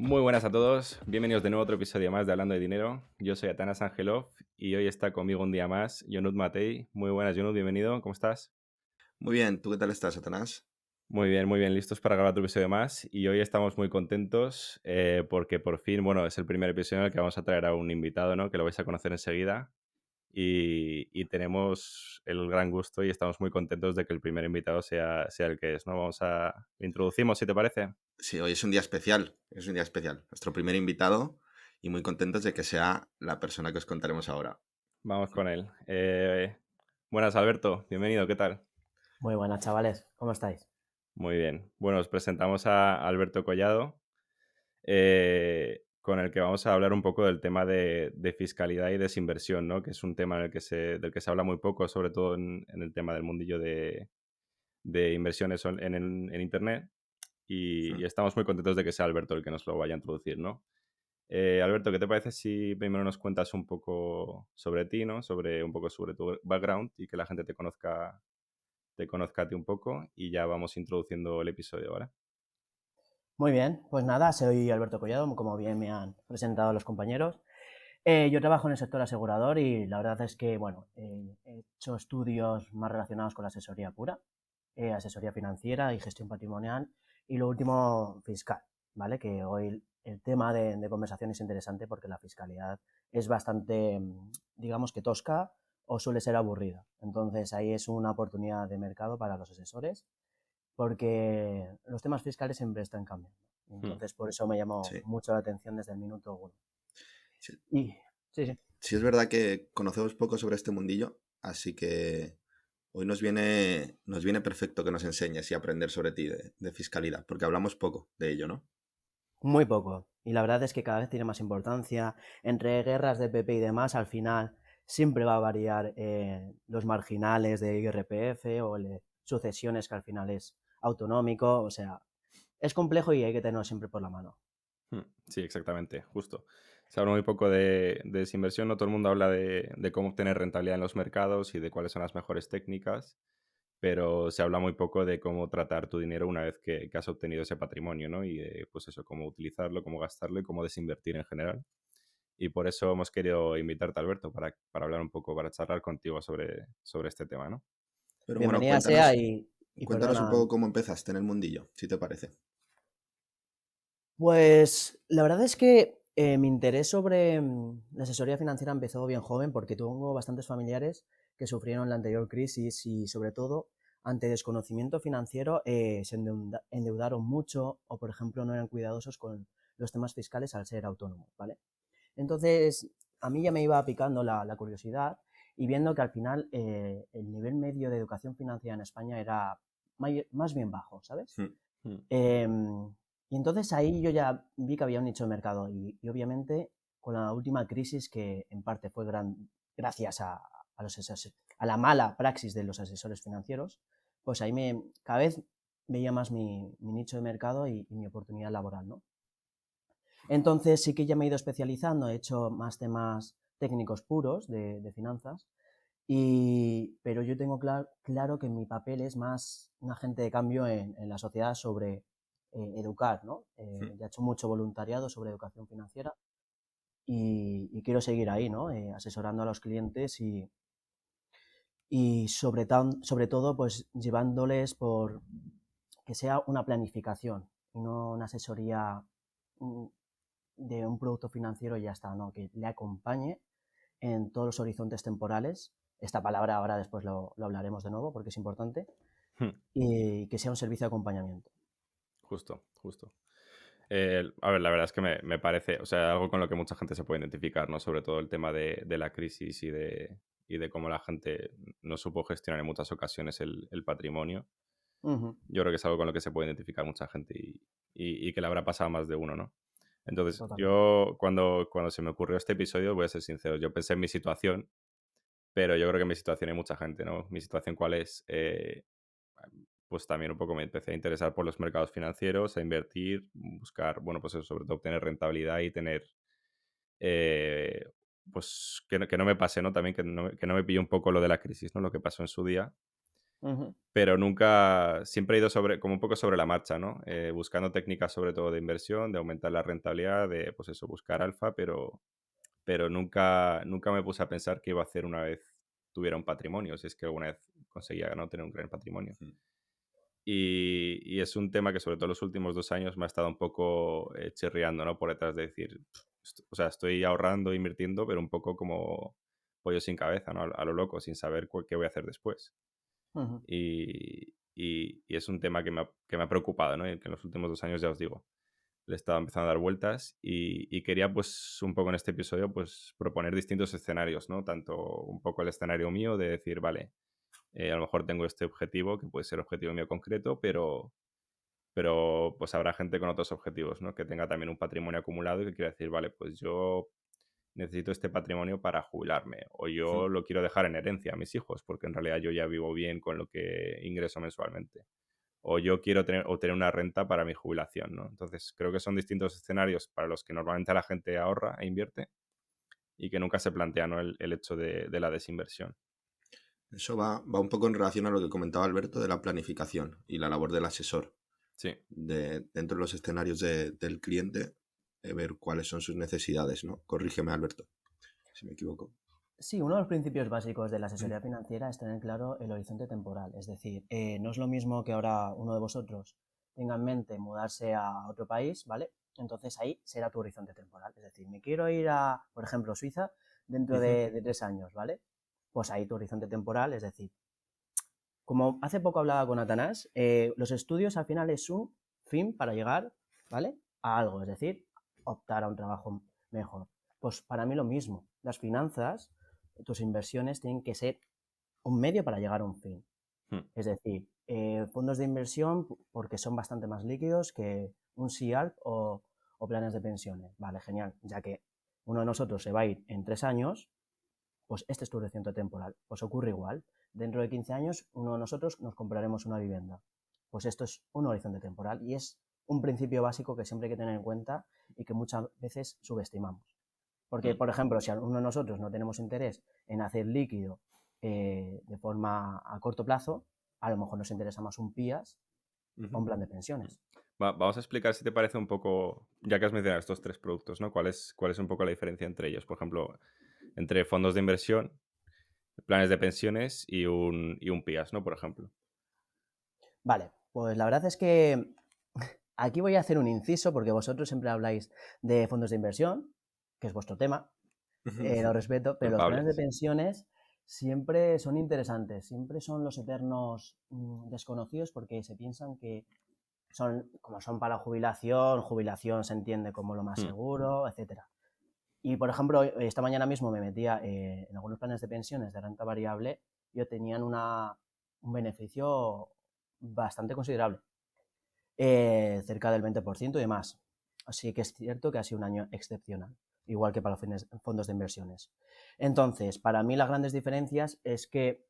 Muy buenas a todos, bienvenidos de nuevo a otro episodio más de Hablando de Dinero. Yo soy Atanas Angelov y hoy está conmigo un día más Yonut Matei. Muy buenas, Yonut, bienvenido, ¿cómo estás? Muy bien, ¿tú qué tal estás, Satanás? Muy bien, listos para grabar otro episodio más. Y hoy estamos muy contentos porque por fin, bueno, es el primer episodio en el que vamos a traer a un invitado, ¿no? Que lo vais a conocer enseguida. Y tenemos el gran gusto y estamos muy contentos de que el primer invitado sea el que es, ¿no? Lo introducimos, si te parece. Sí, hoy es un día especial, es un día especial. Nuestro primer invitado y muy contentos de que sea la persona que os contaremos ahora. Vamos con él. Buenas, Alberto, bienvenido, ¿qué tal? Muy buenas, chavales. ¿Cómo estáis? Muy bien. Bueno, os presentamos a Alberto Collado, con el que vamos a hablar un poco del tema de fiscalidad y desinversión, ¿no? Que es un tema del que se habla muy poco, sobre todo en el tema del mundillo de inversiones en Internet. Y Hmm. estamos muy contentos de que sea Alberto el que nos lo vaya a introducir, ¿no? Alberto, ¿qué te parece si primero nos cuentas un poco sobre ti, ¿no? Un poco sobre tu background y que la gente te conozca a ti un poco y ya vamos introduciendo el episodio, ¿vale? Muy bien, pues nada, soy Alberto Collado, como bien me han presentado los compañeros. Yo trabajo en el sector asegurador y la verdad es que, bueno, he hecho estudios más relacionados con la asesoría pura, asesoría financiera y gestión patrimonial y lo último, fiscal, ¿vale? Que hoy el tema de conversación es interesante porque la fiscalidad es bastante, digamos que tosca o suele ser aburrida. Entonces ahí es una oportunidad de mercado para los asesores porque los temas fiscales siempre están cambiando. Hmm. Entonces, por eso me llamó Sí, mucho la atención desde el minuto uno. sí, Y sí, sí. sí es verdad que conocemos poco sobre este mundillo, así que hoy nos viene perfecto que nos enseñes y aprender sobre ti de fiscalidad, porque hablamos poco de ello, ¿no? Muy poco. Y la verdad es que cada vez tiene más importancia. Entre guerras de PP y demás, al final siempre va a variar los marginales de IRPF o sucesiones que al final es autonómico. O sea, es complejo y hay que tenerlo siempre por la mano. Sí, exactamente, justo. Se habla muy poco de desinversión, no todo el mundo habla de cómo obtener rentabilidad en los mercados y de cuáles son las mejores técnicas, pero se habla muy poco de cómo tratar tu dinero una vez que has obtenido ese patrimonio, ¿no? Y de, pues eso, cómo utilizarlo, cómo gastarlo y cómo desinvertir en general. Y por eso hemos querido invitarte, Alberto, para hablar un poco, para charlar contigo sobre este tema, ¿no? Pero bueno, Bienvenida sea y cuéntanos un perdona. poco cómo empezaste en el mundillo, si te parece. Pues la verdad es que mi interés sobre la asesoría financiera empezó bien joven porque tengo bastantes familiares que sufrieron la anterior crisis y sobre todo ante desconocimiento financiero se endeudaron mucho o por ejemplo no eran cuidadosos con los temas fiscales al ser autónomos, ¿vale? Entonces a mí ya me iba picando la curiosidad y viendo que al final el nivel medio de educación financiera en España era más bien bajo, ¿sabes? Hmm. Mm, Y entonces ahí yo ya vi que había un nicho de mercado y obviamente con la última crisis que en parte fue gracias a la mala praxis de los asesores financieros, pues ahí cada vez veía más mi nicho de mercado y mi oportunidad laboral, ¿no? Entonces sí que ya me he ido especializando, he hecho más temas técnicos puros de finanzas, pero yo tengo claro que mi papel es más un agente de cambio en la sociedad sobre educar, ¿no? Hmm. Ya he hecho mucho voluntariado sobre educación financiera y quiero seguir ahí, ¿no? Asesorando a los clientes y sobre todo, pues llevándoles por que sea una planificación y no una asesoría mm, de un producto financiero y ya está, ¿no? Que le acompañe en todos los horizontes temporales. Esta palabra ahora después lo hablaremos de nuevo porque es importante. mm, Y que sea un servicio de acompañamiento. Justo, justo. A ver, la verdad es que me parece, o sea, algo con lo que mucha gente se puede identificar, ¿no? Sobre todo el tema de la crisis y de cómo la gente no supo gestionar en muchas ocasiones el patrimonio. Ujú, Yo creo que es algo con lo que se puede identificar mucha gente y que le habrá pasado a más de uno, ¿no? Entonces, totalmente. yo cuando se me ocurrió este episodio, voy a ser sincero, yo pensé en mi situación, pero yo creo que en mi situación hay mucha gente, ¿no? Mi situación, ¿cuál es? Pues también un poco me empecé a interesar por los mercados financieros, a invertir, buscar, bueno, pues eso, sobre todo obtener rentabilidad y tener, eh, pues que no me pase, ¿no? También que no me pille un poco lo de la crisis, ¿no? Lo que pasó en su día. Ujú, pero nunca, siempre he ido como un poco sobre la marcha, ¿no? Buscando técnicas sobre todo de inversión, de aumentar la rentabilidad, de, pues eso, buscar alfa, pero nunca me puse a pensar qué iba a hacer una vez tuviera un patrimonio, si es que alguna vez conseguía, ¿no?, tener un gran patrimonio. Mm. Y es un tema que sobre todo los últimos 2 años me ha estado un poco chirriando, ¿no? Por detrás de decir, o sea, estoy ahorrando, invirtiendo, pero un poco como pollo sin cabeza, ¿no? A lo loco, sin saber qué voy a hacer después. ujú. Y es un tema que me ha preocupado, ¿no? Y que en los últimos 2 años, ya os digo, le estaba empezando a dar vueltas y quería, pues, un poco en este episodio, pues, proponer distintos escenarios, ¿no? Tanto un poco el escenario mío de decir, vale, a lo mejor tengo este objetivo, que puede ser objetivo mío concreto, pero pues habrá gente con otros objetivos, ¿no? Que tenga también un patrimonio acumulado y que quiera decir, vale, pues yo necesito este patrimonio para jubilarme o Mm. yo lo quiero dejar en herencia a mis hijos porque en realidad yo ya vivo bien con lo que ingreso mensualmente o yo quiero obtener una renta para mi jubilación, ¿no? Entonces creo que son distintos escenarios para los que normalmente la gente ahorra e invierte y que nunca se plantea, ¿no?, el hecho de la desinversión. Eso va un poco en relación a lo que comentaba Alberto de la planificación y la labor del asesor. Sí. Dentro de los escenarios del cliente, ver cuáles son sus necesidades, ¿no? Corrígeme, Alberto, si me equivoco. Sí, uno de los principios básicos de la asesoría financiera es tener claro el horizonte temporal. Es decir, no es lo mismo que ahora uno de vosotros tenga en mente mudarse a otro país, ¿vale? Entonces ahí será tu horizonte temporal. Es decir, me quiero ir a, por ejemplo, Suiza dentro Ujú. de 3 años, ¿vale? Pues ahí tu horizonte temporal, es decir, como hace poco hablaba con Atanás, los estudios al final es un fin para llegar, ¿vale?, a algo, es decir, optar a un trabajo mejor. Pues para mí lo mismo, las finanzas, tus inversiones tienen que ser un medio para llegar a un fin. Hmm. Es decir, fondos de inversión porque son bastante más líquidos que un SIARC o planes de pensiones. Vale, genial, ya que uno de nosotros se va a ir en 3 años, pues este es tu horizonte temporal. Pues ocurre igual. Dentro de 15 años, uno de nosotros nos compraremos una vivienda. Pues esto es un horizonte temporal y es un principio básico que siempre hay que tener en cuenta y que muchas veces subestimamos. Porque, Hmm. por ejemplo, si uno de nosotros no tenemos interés en hacer líquido de forma a corto plazo, a lo mejor nos interesa más un PIAS o Ujú. un plan de pensiones. Vamos a explicar si te parece un poco, ya que has mencionado estos tres productos, ¿no? ¿Cuál es un poco la diferencia entre ellos? Por ejemplo, entre fondos de inversión, planes de pensiones y un PIAS, ¿no? Por ejemplo. Vale, pues la verdad es que aquí voy a hacer un inciso porque vosotros siempre habláis de fondos de inversión, que es vuestro tema, lo respeto, pero los planes de Culpables. pensiones siempre son interesantes, siempre son los eternos desconocidos porque se piensan que son, como son para jubilación, jubilación se entiende como lo más Hmm. seguro, etcétera. Y por ejemplo, esta mañana mismo me metía en algunos planes de pensiones de renta variable y obtenían un beneficio bastante considerable, cerca del 20% y más. Así que es cierto que ha sido un año excepcional, igual que para los fondos de inversiones. Entonces, para mí las grandes diferencias es que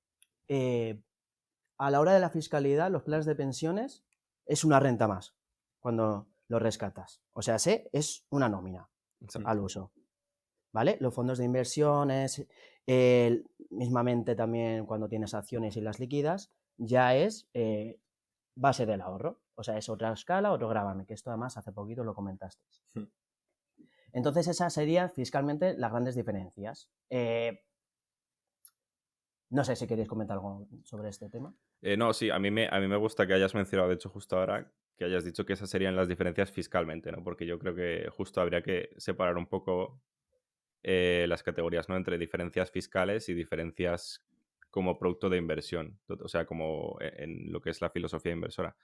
a la hora de la fiscalidad, los planes de pensiones es una renta más cuando lo rescatas. O sea, es una nómina al Exacto. uso. ¿Vale? Los fondos de inversiones, mismamente también cuando tienes acciones y las liquidas, ya es base del ahorro. O sea, es otra escala, otro gravamen, que esto además hace poquito lo comentasteis. Ujú. Entonces, esas serían fiscalmente las grandes diferencias. No sé si queréis comentar algo sobre este tema. No, sí, a mí me gusta que hayas mencionado, de hecho, justo ahora, que hayas dicho que esas serían las diferencias fiscalmente, ¿no? Porque yo creo que justo habría que separar un poco las categorías, ¿no? Entre diferencias fiscales y diferencias como producto de inversión, o sea, como en lo que es la filosofía inversora.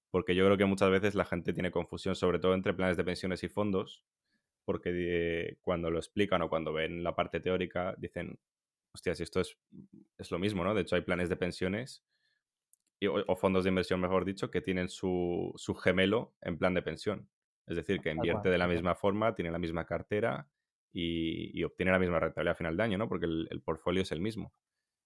Porque yo creo que muchas veces la gente tiene confusión, sobre todo entre planes de pensiones y fondos, porque cuando lo explican o cuando ven la parte teórica dicen, hostia, si esto es lo mismo, ¿no? De hecho, hay planes de pensiones o fondos de inversión, mejor dicho, que tienen su gemelo en plan de pensión. Es decir, que Tal invierte cual, de la tal cual. misma forma, tiene la misma cartera y obtiene la misma rentabilidad a final de año, ¿no? Porque el portfolio es el mismo.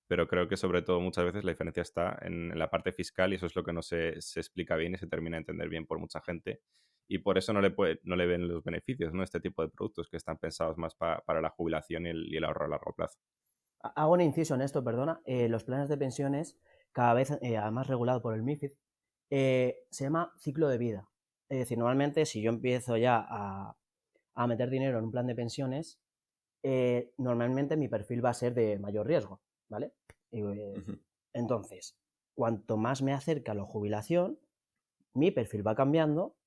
Pero creo que sobre todo muchas veces la diferencia está en la parte fiscal y eso es lo que no se explica bien y se termina de entender bien por mucha gente. Y por eso no le ven los beneficios, ¿no? Este tipo de productos que están pensados más para la jubilación y el ahorro a largo plazo. Hago un inciso en esto, perdona. Los planes de pensiones cada vez además regulado por el MiFID, se llama ciclo de vida. Es decir, normalmente si yo empiezo ya a meter dinero en un plan de pensiones, normalmente mi perfil va a ser de mayor riesgo, ¿vale? Entonces, cuanto más me acerca la jubilación, mi perfil va cambiando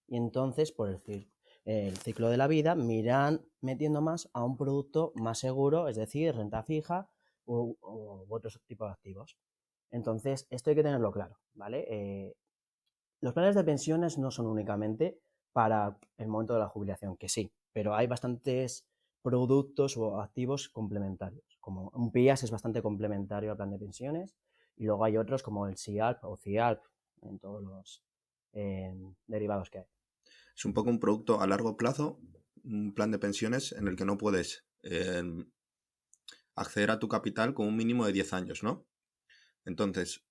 y entonces, por el ciclo de la vida, me irán metiendo más a un producto más seguro, es decir, renta fija u otros tipos de activos. Entonces, esto hay que tenerlo claro, ¿vale? Los planes de pensiones no son únicamente para el momento de la jubilación, que sí, pero hay bastantes productos o activos complementarios. Como un PIAS es bastante complementario al plan de pensiones y luego hay otros como el SIALP o CIALP en todos los derivados que hay. Es un poco un producto a largo plazo, un plan de pensiones en el que no puedes acceder a tu capital con un mínimo de 10 años, ¿no? Entonces,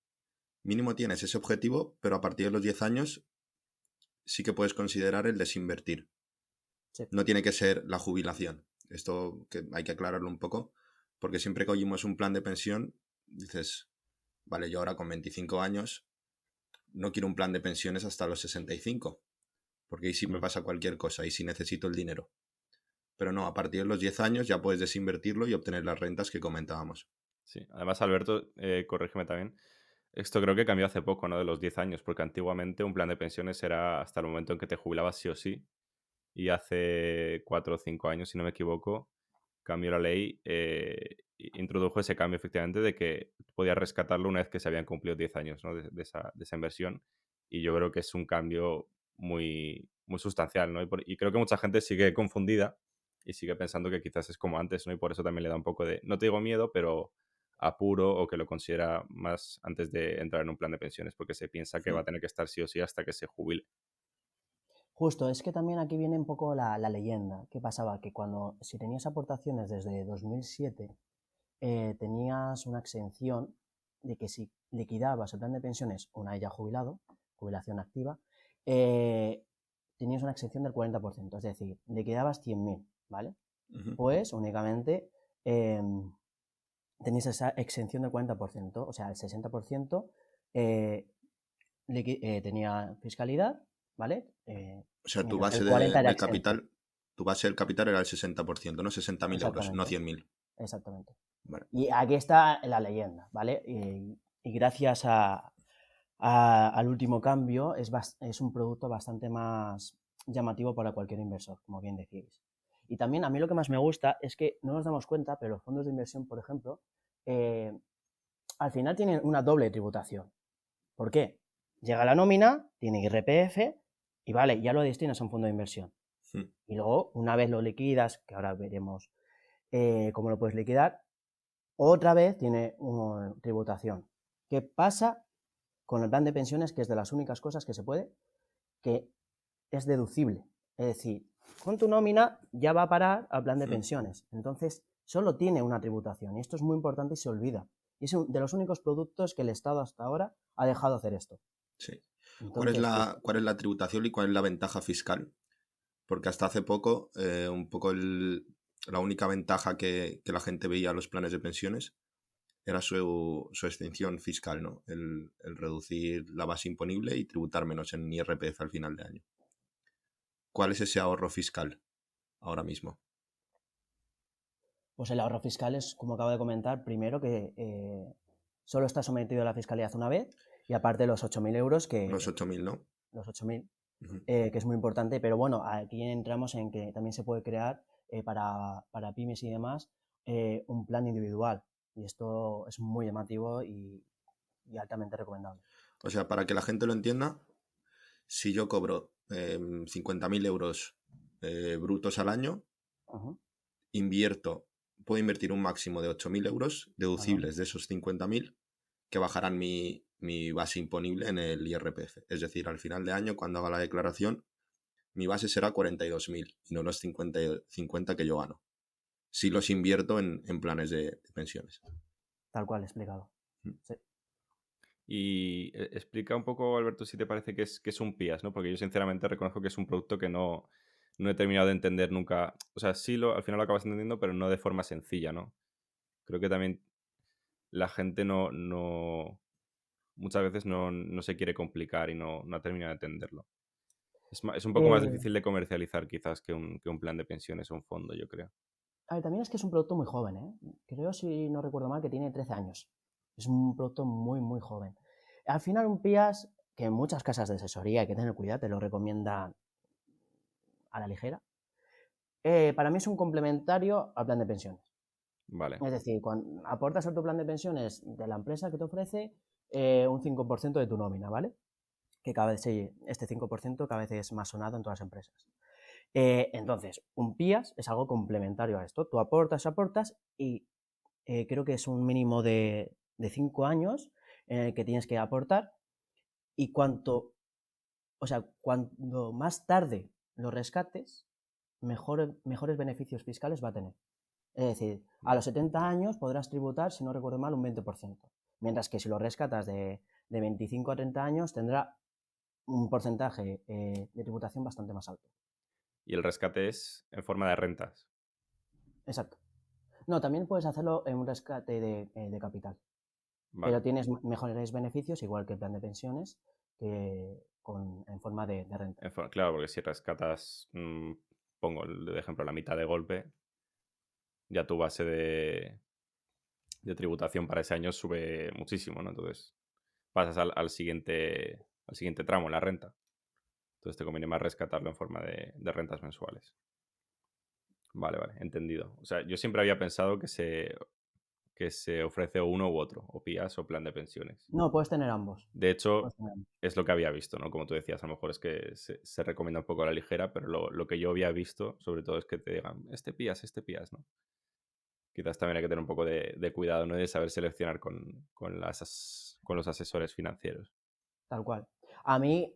mínimo tienes ese objetivo, pero a partir de los 10 años sí que puedes considerar el desinvertir. Sí. No tiene que ser la jubilación. Esto que hay que aclararlo un poco, porque siempre que oímos un plan de pensión, dices, vale, yo ahora con 25 años no quiero un plan de pensiones hasta los 65, porque ahí sí me pasa cualquier cosa, y sí necesito el dinero. Pero no, a partir de los 10 años ya puedes desinvertirlo y obtener las rentas que comentábamos. Sí, además, Alberto, corrígeme también. Esto creo que cambió hace poco, ¿no? De los 10 años, porque antiguamente un plan de pensiones era hasta el momento en que te jubilabas sí o sí. Y hace 4 o 5 años, si no me equivoco, cambió la ley, introdujo ese cambio efectivamente de que podías rescatarlo una vez que se habían cumplido 10 años, ¿no? de esa inversión. Y yo creo que es un cambio muy, muy sustancial, ¿no? Y creo que mucha gente sigue confundida y sigue pensando que quizás es como antes, ¿no? Y por eso también le da un poco de, no te digo miedo, pero apuro o que lo considera más antes de entrar en un plan de pensiones, porque se piensa que va a tener que estar sí o sí hasta que se jubile. Justo, es que también aquí viene un poco la leyenda. ¿Qué pasaba? Que si tenías aportaciones desde 2007, tenías una exención de que si liquidabas el plan de pensiones una vez ya jubilado, jubilación activa, tenías una exención del 40%, es decir, liquidabas 100.000, ¿vale? Pues únicamente tenías esa exención del 40%, o sea, el 60% tenía fiscalidad, ¿vale? O sea, tu mientras base el 40 era de exento. capital, tu base del capital era el 60%, ¿no? 60.000 euros, no Exactamente. 100.000. Exactamente. Vale. Y aquí está la leyenda, ¿vale? Y gracias al último cambio es un producto bastante más llamativo para cualquier inversor, como bien decís. Y también a mí lo que más me gusta es que no nos damos cuenta, pero los fondos de inversión, por ejemplo, al final tienen una doble tributación. ¿Por qué? Llega la nómina, tiene IRPF y vale, ya lo destinas a un fondo de inversión. Y luego, una vez lo liquidas, que ahora veremos cómo lo puedes liquidar, otra vez tiene una tributación. ¿Qué pasa con el plan de pensiones? Que es de las únicas cosas que se puede, que es deducible. Es decir, con tu nómina ya va a parar al plan de pensiones. Entonces, solo tiene una tributación. Y esto es muy importante y se olvida. Y es de los únicos productos que el Estado hasta ahora ha dejado hacer esto. Sí. Entonces, ¿Cuál es la tributación y cuál es la ventaja fiscal? Porque hasta hace poco, un poco la única ventaja que la gente veía a los planes de pensiones era su extinción fiscal, ¿no? El reducir la base imponible y tributar menos en IRPF al final de año. ¿Cuál es ese ahorro fiscal ahora mismo? Pues el ahorro fiscal es, como acabo de comentar, primero que solo está sometido a la fiscalidad una vez y aparte los 8.000 euros que... Los 8.000, ¿no? Los 8.000, que es muy importante, pero bueno, aquí entramos en que también se puede crear para pymes y demás un plan individual y esto es muy llamativo y altamente recomendable. O sea, para que la gente lo entienda, si yo cobro 50.000 euros brutos al año, puedo invertir un máximo de 8.000 euros deducibles de esos 50.000 que bajarán mi base imponible en el IRPF. Es decir, al final de año, cuando haga la declaración, mi base será 42.000 y no los 50 que yo gano. Si los invierto en planes de pensiones. Tal cual, explicado. Sí. Y explica un poco, Alberto, si te parece que es un PIAS, ¿no? Porque yo sinceramente reconozco que es un producto que no he terminado de entender nunca. O sea, sí, al final lo acabas entendiendo, pero no de forma sencilla, ¿no? Creo que también la gente no muchas veces no se quiere complicar y no termina de entenderlo. Es un poco más Eh, difícil de comercializar quizás que un plan de pensiones o un fondo, yo creo. a ver, también es que es un producto muy joven, ¿eh? Creo, si no recuerdo mal, que tiene 13 años. Es un producto muy, muy joven. Al final, un PIAS, que muchas casas de asesoría, hay que tener cuidado, te lo recomiendan a la ligera, para mí es un complementario al plan de pensiones. Vale, Es decir, cuando aportas a tu plan de pensiones de la empresa que te ofrece un 5% de tu nómina, ¿vale? Que cada vez este 5% cada vez es más sonado en todas las empresas. Entonces, un PIAS es algo complementario a esto. Tú aportas y creo que es un mínimo de 5 años en el que tienes que aportar y cuanto más tarde lo rescates, mejores beneficios fiscales va a tener. Es decir, a los 70 años podrás tributar, si no recuerdo mal, un 20%. Mientras que si lo rescatas de 25 a 30 años, tendrá un porcentaje de tributación bastante más alto. y el rescate es en forma de rentas. Exacto. No, también puedes hacerlo en un rescate de capital, pero Vale. tienes mejores beneficios, igual que el plan de pensiones, en forma de renta. Claro, porque si rescatas, pongo de ejemplo la mitad de golpe, ya tu base de tributación para ese año sube muchísimo, ¿no? Entonces pasas al siguiente tramo, la renta. Entonces te conviene más rescatarlo en forma de rentas mensuales. Vale, vale, entendido. O sea, yo siempre había pensado que se ofrece uno u otro, o PIAS o plan de pensiones. No, puedes tener ambos. De hecho, Puedes tener ambos. es lo que había visto, ¿no? Como tú decías, a lo mejor es que se recomienda un poco a la ligera, pero lo que yo había visto, sobre todo, es que te digan, este PIAS, ¿no? Quizás también hay que tener un poco de cuidado, ¿no? De saber seleccionar con los asesores financieros. Tal cual. A mí,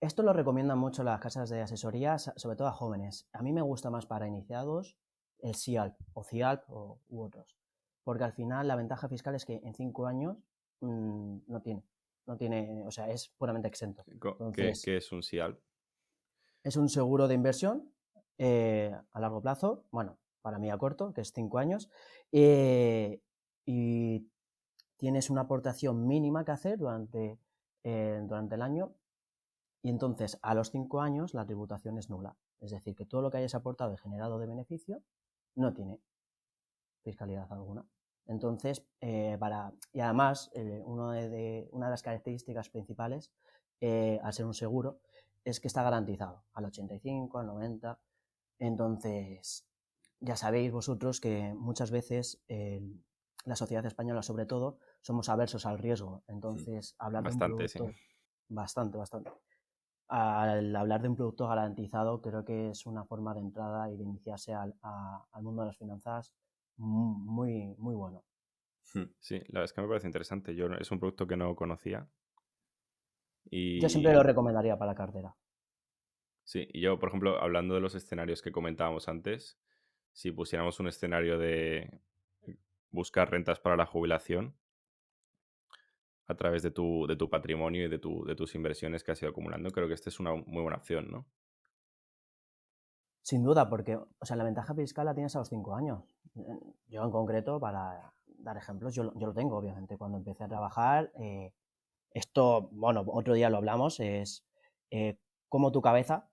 esto lo recomiendan mucho las casas de asesoría, sobre todo a jóvenes. A mí me gusta más para iniciados el SIALP o CIALP u otros. Porque al final la ventaja fiscal es que en 5 años no tiene. No tiene, o sea, es puramente exento. Entonces, ¿Qué es un SIAL? es un seguro de inversión a largo plazo, bueno, para mí a corto, que es 5 años, y tienes una aportación mínima que hacer durante el año, y entonces a los 5 años la tributación es nula. Es decir, que todo lo que hayas aportado y generado de beneficio no tiene fiscalidad alguna. Entonces, y además, una de las características principales, al ser un seguro, es que está garantizado al 85, al 90. Entonces, ya sabéis vosotros que muchas veces la sociedad española, sobre todo, somos aversos al riesgo. Entonces, hablar de un Bastante, sí. producto, bastante, bastante. Al hablar de un producto garantizado, creo que es una forma de entrada y de iniciarse al mundo de las finanzas muy, muy bueno. Sí, la verdad es que me parece interesante. Es un producto que no conocía. Yo siempre lo Y recomendaría para la cartera. sí, y yo, por ejemplo, hablando de los escenarios que comentábamos antes, si pusiéramos un escenario de buscar rentas para la jubilación a través de tu patrimonio y de tus inversiones que has ido acumulando, creo que esta es una muy buena opción, ¿no? Sin duda, porque, o sea, la ventaja fiscal la tienes a los 5 años. Yo en concreto, para dar ejemplos, yo lo tengo, obviamente. Cuando empecé a trabajar, esto, bueno, otro día lo hablamos, es cómo tu cabeza,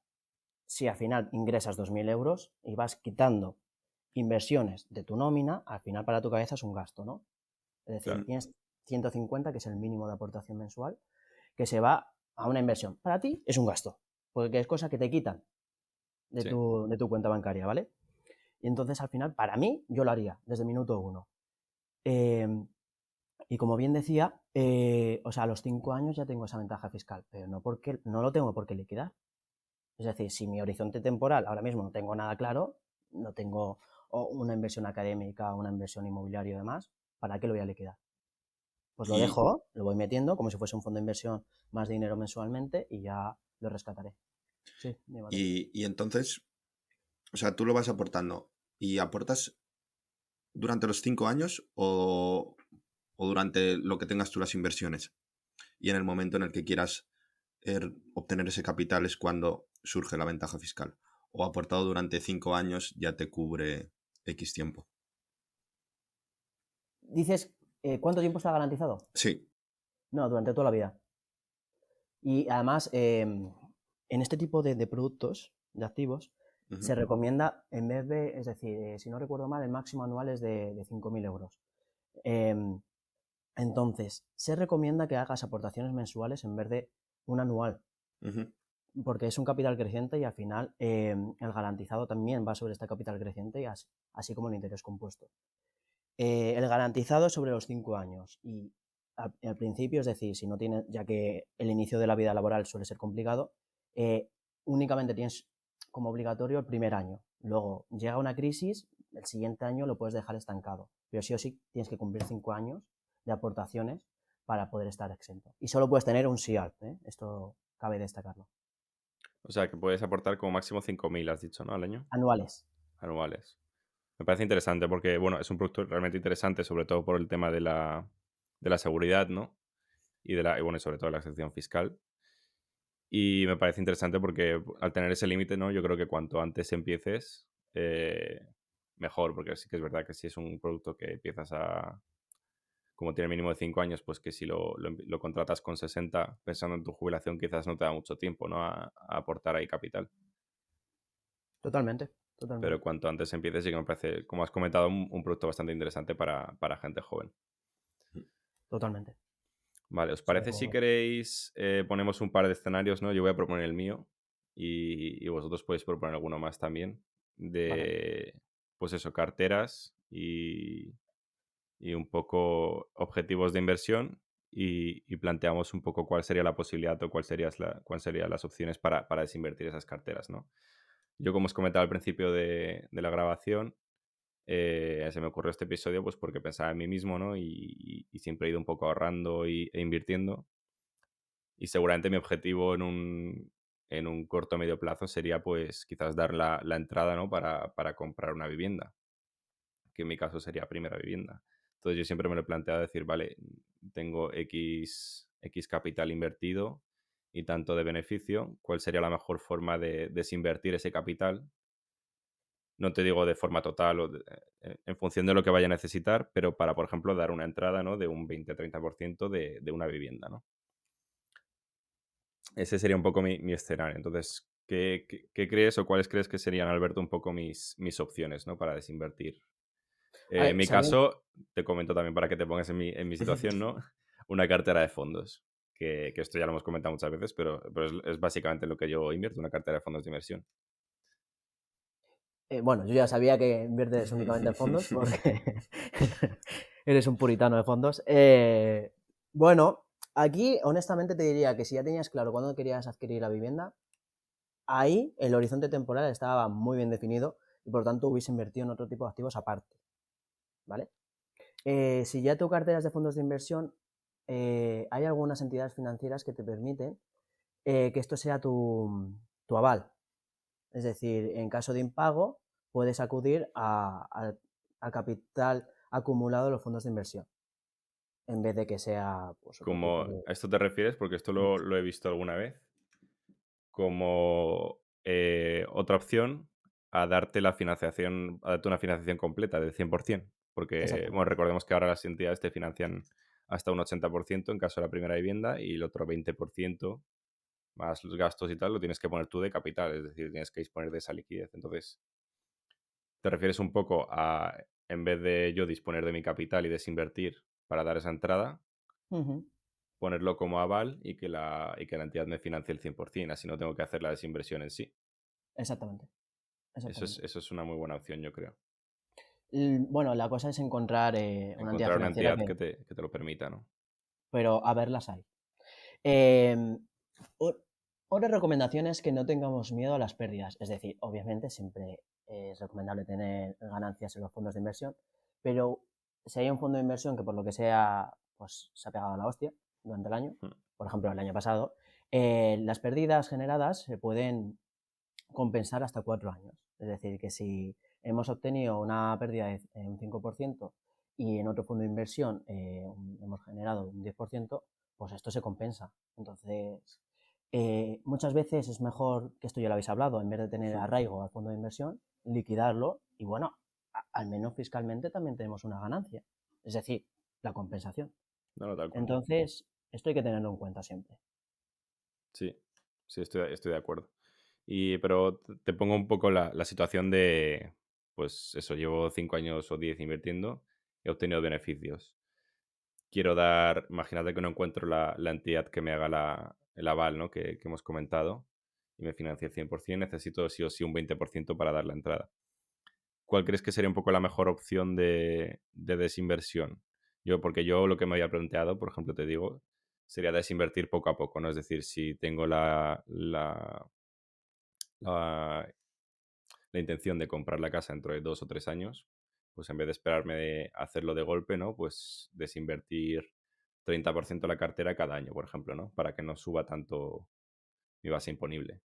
si al final ingresas 2.000 euros y vas quitando inversiones de tu nómina, al final para tu cabeza es un gasto, ¿no? Es decir, Claro, tienes 150, que es el mínimo de aportación mensual, que se va a una inversión. Para ti es un gasto, porque es cosa que te quitan de sí. tu cuenta bancaria, ¿vale? Y entonces al final, para mí, yo lo haría desde el minuto uno. Eh, y como bien decía, o sea, a los 5 años ya tengo esa ventaja fiscal, pero no lo tengo por qué liquidar. Es decir, si mi horizonte temporal ahora mismo no tengo nada claro, no tengo una inversión académica, una inversión inmobiliaria y demás, ¿para qué lo voy a liquidar? Pues lo Y, dejo, lo voy metiendo como si fuese un fondo de inversión, más dinero mensualmente y ya lo rescataré. Sí, mi Mateo. y entonces, o sea, tú lo vas aportando y aportas durante los 5 años o durante lo que tengas tú las inversiones. Y en el momento en el que quieras obtener ese capital es cuando surge la ventaja fiscal. O aportado durante 5 años ya te cubre X tiempo. Dices, ¿cuánto tiempo está garantizado? Sí, No, durante toda la vida. Y además, en este tipo de productos, de activos, se recomienda, en vez de, es decir, si no recuerdo mal, el máximo anual es de 5.000 euros. Entonces, se recomienda que hagas aportaciones mensuales en vez de un anual, porque es un capital creciente y al final el garantizado también va sobre este capital creciente, y así como el interés compuesto. El garantizado es sobre los 5 años y al principio, es decir, si no tienes, ya que el inicio de la vida laboral suele ser complicado, únicamente tienes como obligatorio el primer año. Luego llega una crisis, el siguiente año lo puedes dejar estancado, pero sí o sí tienes que cumplir 5 años de aportaciones para poder estar exento. Y solo puedes tener un SIARP, ¿eh? Esto cabe destacarlo. O sea, que puedes aportar como máximo 5.000, has dicho, ¿no? Al año. Anuales. Anuales. Me parece interesante porque, bueno, es un producto realmente interesante, sobre todo por el tema de la seguridad, ¿no? Y bueno, y sobre todo la excepción fiscal. Y me parece interesante porque al tener ese límite, ¿no? Yo creo que cuanto antes empieces, mejor, porque sí que es verdad que si es un producto que empiezas como tiene mínimo de 5 años, pues que si lo contratas con 60, pensando en tu jubilación, quizás no te da mucho tiempo, ¿no? A aportar ahí capital. Totalmente, Pero totalmente. cuanto antes empieces, sí que me parece, como has comentado, un producto bastante interesante para gente joven. Totalmente. Vale, ¿os Estoy de parece si acuerdo. queréis ponemos un par de escenarios, ¿no? Yo voy a proponer el mío y vosotros podéis proponer alguno más también Vale. de, pues eso, carteras y un poco objetivos de inversión y planteamos un poco cuál sería la posibilidad o cuál serían las opciones para desinvertir esas carteras, ¿no? Yo, como os comentaba al principio de la grabación, se me ocurrió este episodio pues porque pensaba en mí mismo, ¿no? Y siempre he ido un poco ahorrando e invirtiendo. Y seguramente mi objetivo en un corto o medio plazo sería pues quizás dar la entrada, ¿no? Para comprar una vivienda, que en mi caso sería primera vivienda. Entonces yo siempre me lo he planteado decir, vale, tengo X capital invertido y tanto de beneficio, ¿cuál sería la mejor forma de desinvertir ese capital? No te digo de forma total o en función de lo que vaya a necesitar, pero para, por ejemplo, dar una entrada, ¿no? De un 20-30% de una vivienda, ¿no? Ese sería un poco mi escenario. Entonces, ¿qué crees o cuáles crees que serían, Alberto, un poco mis opciones, ¿no? Para desinvertir? A En ver, mi caso, te comento también para que te pongas en mi situación, ¿no? Una cartera de fondos, que esto ya lo hemos comentado muchas veces, pero es básicamente lo que yo invierto, una cartera de fondos de inversión. Bueno, yo ya sabía que inviertes únicamente en fondos porque eres un puritano de fondos. Bueno, aquí honestamente te diría que si ya tenías claro cuándo querías adquirir la vivienda, ahí el horizonte temporal estaba muy bien definido y por lo tanto hubiese invertido en otro tipo de activos aparte, ¿vale? Si ya tu cartera es de fondos de inversión, hay algunas entidades financieras que te permiten que esto sea tu aval. Es decir, en caso de impago, puedes acudir al capital acumulado de los fondos de inversión, en vez de que sea pues, otro Como tipo a de... esto te refieres, porque esto lo he visto alguna vez, como otra opción a darte a darte una financiación completa del 100%. Porque, bueno, Exactamente. recordemos que ahora las entidades te financian hasta un 80% en caso de la primera vivienda y el otro 20% más los gastos y tal lo tienes que poner tú de capital, es decir, tienes que disponer de esa liquidez. Entonces, te refieres un poco a, en vez de yo disponer de mi capital y desinvertir para dar esa entrada, Ujú. ponerlo como aval y que la entidad me financie el 100%, así no tengo que hacer la desinversión en sí. Exactamente. Exactamente. Eso es una muy buena opción, yo creo. Bueno, la cosa es encontrar una entidad Encontrar una financiera entidad que te lo permita, ¿no? pero a verlas hay. Eh, o- Otra recomendación es que no tengamos miedo a las pérdidas. Es decir, obviamente siempre es recomendable tener ganancias en los fondos de inversión, pero si hay un fondo de inversión que por lo que sea pues, se ha pegado a la hostia durante el año, Mm. por ejemplo el año pasado, las pérdidas generadas se pueden compensar hasta 4 años. Es decir, que si hemos obtenido una pérdida de un 5% y en otro fondo de inversión hemos generado un 10%, pues esto se compensa. Entonces, muchas veces es mejor, que esto ya lo habéis hablado, en vez de tener arraigo al fondo de inversión, liquidarlo y bueno, al menos fiscalmente también tenemos una ganancia. Es decir, la compensación. No, no, tal cual. Entonces, Esto hay que tenerlo en cuenta siempre. Sí, sí, estoy de acuerdo. Pero te pongo un poco la situación de, pues eso, llevo 5 años o 10 invirtiendo, he obtenido beneficios. Imagínate que no encuentro la entidad que me haga el aval, ¿no? Que hemos comentado y me financie el 100%, necesito sí o sí un 20% para dar la entrada. ¿Cuál crees que sería un poco la mejor opción de desinversión? Porque yo lo que me había planteado, por ejemplo, te digo, sería desinvertir poco a poco, ¿no? Es decir, si tengo la intención de comprar la casa dentro de 2 o 3 años, pues en vez de esperarme de hacerlo de golpe, ¿no? Pues desinvertir 30% de la cartera cada año, por ejemplo, ¿no? Para que no suba tanto mi base imponible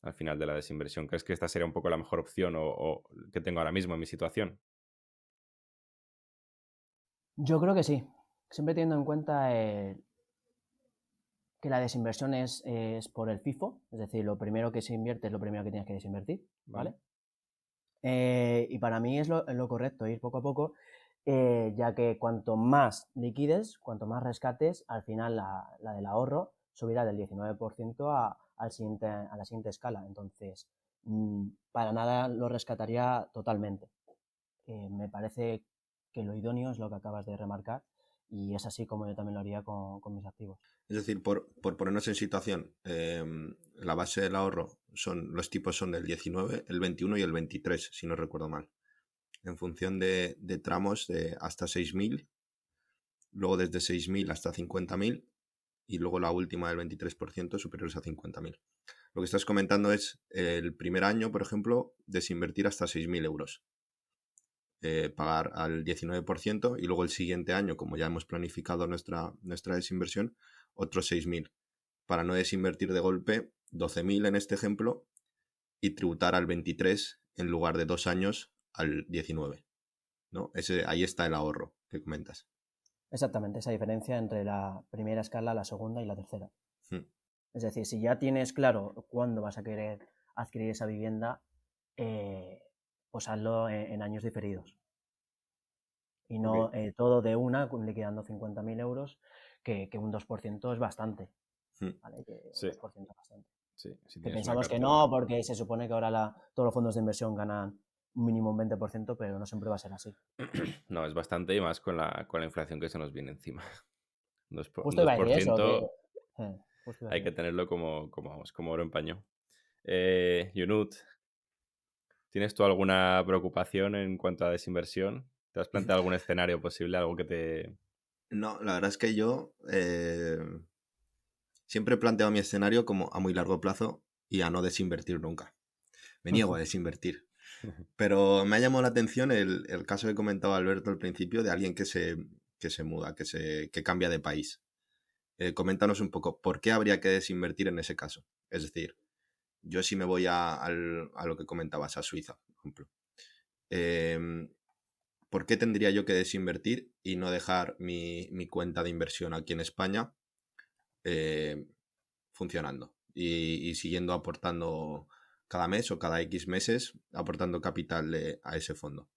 al final de la desinversión. ¿Crees que esta sería un poco la mejor opción o que tengo ahora mismo en mi situación? Yo creo que sí, siempre teniendo en cuenta que la desinversión es por el FIFO, es decir, lo primero que se invierte es lo primero que tienes que desinvertir, ¿vale? ¿Vale? Y para mí es lo correcto, ir poco a poco, ya que cuanto más liquides, cuanto más rescates, al final la del ahorro subirá del 19% a la siguiente escala. Entonces, para nada lo rescataría totalmente. Me parece que lo idóneo es lo que acabas de remarcar y es así como yo también lo haría con mis activos. Es decir, por ponernos en situación, la base del ahorro los tipos son del 19, el 21 y el 23, si no recuerdo mal. En función de tramos de hasta 6.000, luego desde 6.000 hasta 50.000 y luego la última del 23% superiores a 50.000. Lo que estás comentando es el primer año, por ejemplo, desinvertir hasta 6.000 euros. Pagar al 19% y luego el siguiente año, como ya hemos planificado nuestra desinversión, otros 6.000. Para no desinvertir de golpe 12.000 en este ejemplo y tributar al 23 en lugar de 2 años al 19, ¿no? Ahí está el ahorro que comentas. Exactamente, esa diferencia entre la primera escala, la segunda y la tercera. Hmm. Es decir, si ya tienes claro cuándo vas a querer adquirir esa vivienda, pues hazlo en años diferidos. Y no Okay. todo de una, liquidando 50.000 euros, que un 2% es bastante. Hmm. ¿Vale? Que un Sí, 2% es bastante. sí. Si Que tienes una pensamos que cartera. no, porque se supone que ahora todos los fondos de inversión ganan un mínimo un 20%, pero no siempre va a ser así. No, es bastante y más con la inflación que se nos viene encima. Un Justo iba a decir eso, que... 2% justo iba a hay decir que eso. tenerlo como oro en paño. Yunut, ¿tienes tú alguna preocupación en cuanto a desinversión? ¿Te has planteado algún escenario posible, algo que te... No, la verdad es que yo siempre he planteado mi escenario como a muy largo plazo y a no desinvertir nunca. Me niego a desinvertir. Pero me ha llamado la atención el caso que comentaba Alberto al principio de alguien que se muda, que cambia de país. Coméntanos un poco, ¿por qué habría que desinvertir en ese caso? Es decir, yo si me voy a lo que comentabas, a Suiza, por ejemplo. ¿Por qué tendría yo que desinvertir y no dejar mi cuenta de inversión aquí en España eh, funcionando y siguiendo aportando cada mes o cada X meses, aportando capital a ese fondo?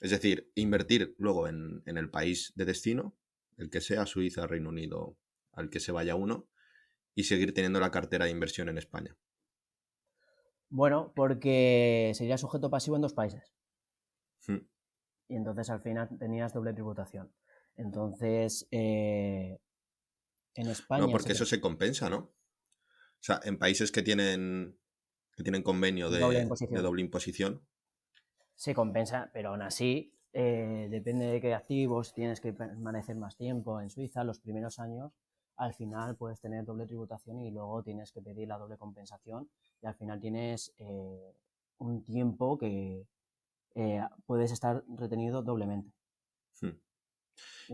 Es decir, invertir luego en el país de destino, el que sea, Suiza, Reino Unido, al que se vaya uno, y seguir teniendo la cartera de inversión en España. Bueno, porque sería sujeto pasivo en dos países. Hmm. Y entonces al final tenías doble tributación. Entonces, en No, España porque eso se compensa, ¿no? O sea, en países que tienen convenio doble de imposición doble imposición. se compensa, pero aún así, depende de qué activos tienes que permanecer más tiempo en Suiza, los primeros años, al final puedes tener doble tributación y luego tienes que pedir la doble compensación y al final tienes un tiempo que puedes estar retenido doblemente. Hmm.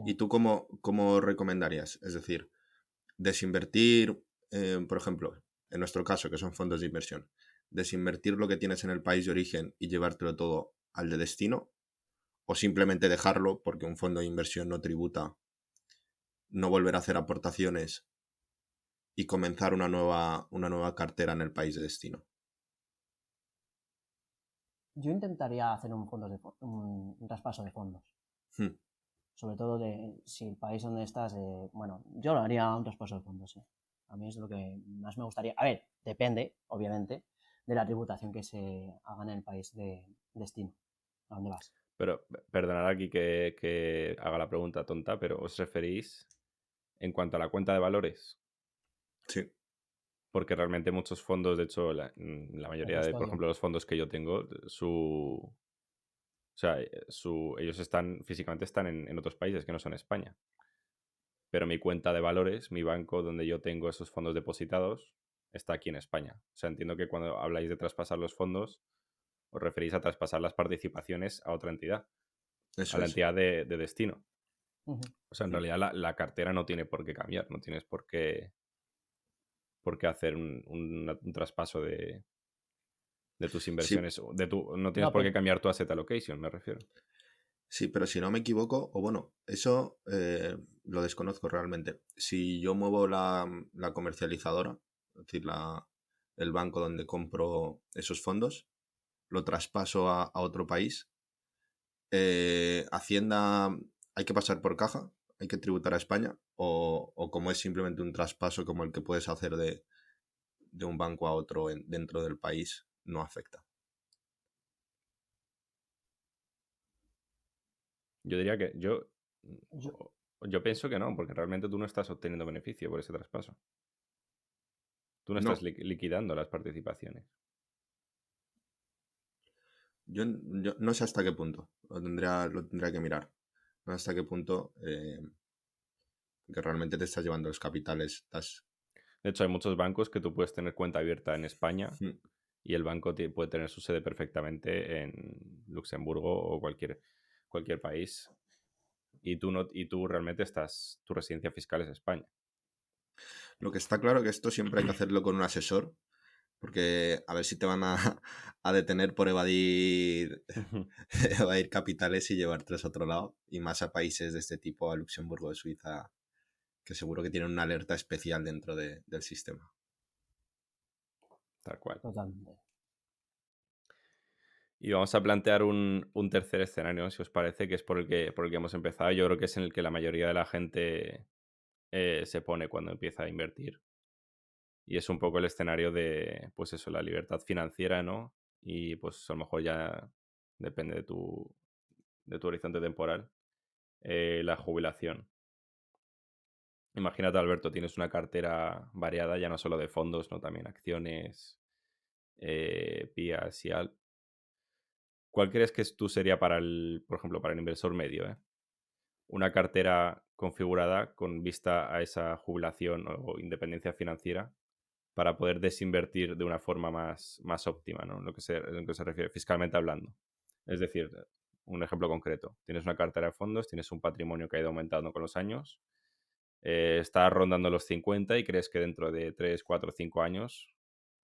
¿Y tú cómo recomendarías? Es decir, desinvertir, por ejemplo, en nuestro caso, que son fondos de inversión, desinvertir lo que tienes en el país de origen y llevártelo todo al de destino, o simplemente dejarlo porque un fondo de inversión no tributa, no volver a hacer aportaciones y comenzar una nueva cartera en el país de destino. Yo intentaría hacer un traspaso de fondos. Hmm. Sobre todo si el país donde estás, bueno, yo lo haría un traspaso de fondos, sí. A mí es lo que más me gustaría. A ver, depende, obviamente, de la tributación que se haga en el país de destino, a dónde vas. Pero perdonad aquí que haga la pregunta tonta, pero ¿os referís en cuanto a la cuenta de valores? Sí, Porque realmente muchos fondos, de hecho, la La mayoría de, por custodia. ejemplo, los fondos que yo tengo, o sea, ellos físicamente están en otros países que no son España. Pero mi cuenta de valores, mi banco donde yo tengo esos fondos depositados, está aquí en España. O sea, entiendo que cuando habláis de traspasar los fondos, os referís a traspasar las participaciones a otra entidad, a eso la es. entidad de destino. Ujú. O sea, en Mm. realidad la cartera no tiene por qué cambiar, no tienes por qué hacer un traspaso de tus Sí, inversiones, no tienes No, por qué pero cambiar tu asset allocation, me refiero. sí, pero si no me equivoco, o bueno, eso lo desconozco realmente. Si yo muevo la comercializadora, es decir, el banco donde compro esos fondos, lo traspaso a otro país, Hacienda hay que pasar por caja, hay que tributar a España, o como es simplemente un traspaso como el que puedes hacer de un banco a otro dentro del país, no afecta. Yo diría que yo, yo pienso que no, porque realmente tú no estás obteniendo beneficio por ese traspaso. Tú no estás No, liquidando las participaciones. yo no sé hasta qué punto, lo tendría que mirar. No sé hasta qué punto que realmente te estás llevando los capitales. De hecho, hay muchos bancos que tú puedes tener cuenta abierta en España Mm. y el banco puede tener su sede perfectamente en Luxemburgo o cualquier país. Y tú realmente tu residencia fiscal es España. Lo que está claro que esto siempre hay que hacerlo con un asesor, porque a ver si te van a, a detener por evadir capitales y llevártelos a otro lado, y más a países de este tipo, a Luxemburgo, Suiza, que seguro que tienen una alerta especial dentro del sistema. Tal cual. totalmente. Y vamos a plantear un tercer escenario, si os parece, que es por el que hemos empezado. Yo creo que es en el que la mayoría de la gente se pone cuando empieza a invertir. Y es un poco el escenario de, pues eso, la libertad financiera, ¿no? Y pues a lo mejor ya depende de tu horizonte temporal, la jubilación. Imagínate, Alberto, tienes una cartera variada, ya no solo de fondos, ¿no? También acciones, PIAs y al. ¿Cuál crees que tú sería por ejemplo, para el inversor medio, una cartera configurada con vista a esa jubilación o independencia financiera para poder desinvertir de una forma más óptima, ¿no? En lo que se refiere fiscalmente hablando? Es decir, un ejemplo concreto. Tienes una cartera de fondos, tienes un patrimonio que ha ido aumentando con los años, estás rondando los 50 y crees que dentro de 3, 4, 5 años